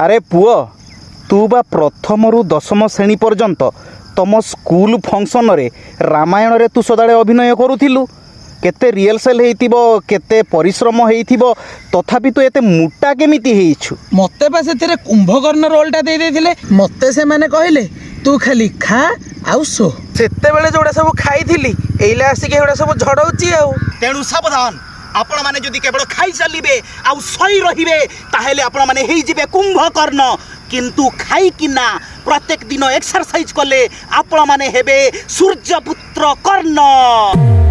अरे पुओ तू बा प्रथम रु दशम श्रेणी पर्यंत तुम स्कूल फंक्शन रे रामायण रे तू सदाळे अभिनय करूथिलु केते रिहर्सल हेइतिबो केते परिश्रम हेइतिबो तथापि तू एते मोटा केमिति हेइछु मते बा सेथिरे कुंभकर्ण रोलटा दे देथिले मते से माने कहिले तू खाली खा आउ सो सेते बेले जोड़ा सब खाइथिली एइला आसी के एडा सब झड़ौची आउ तेणु सावधान आपण माने जदि केवल खाई चलिबे आउ सही रहिबे ताहेले आपण माने हेइ जिबे कुंभकर्ण किंतु खाई किना प्रत्येक दिन एक्सरसाइज कले आपण माने हेबे सूर्यपुत्र कर्ण।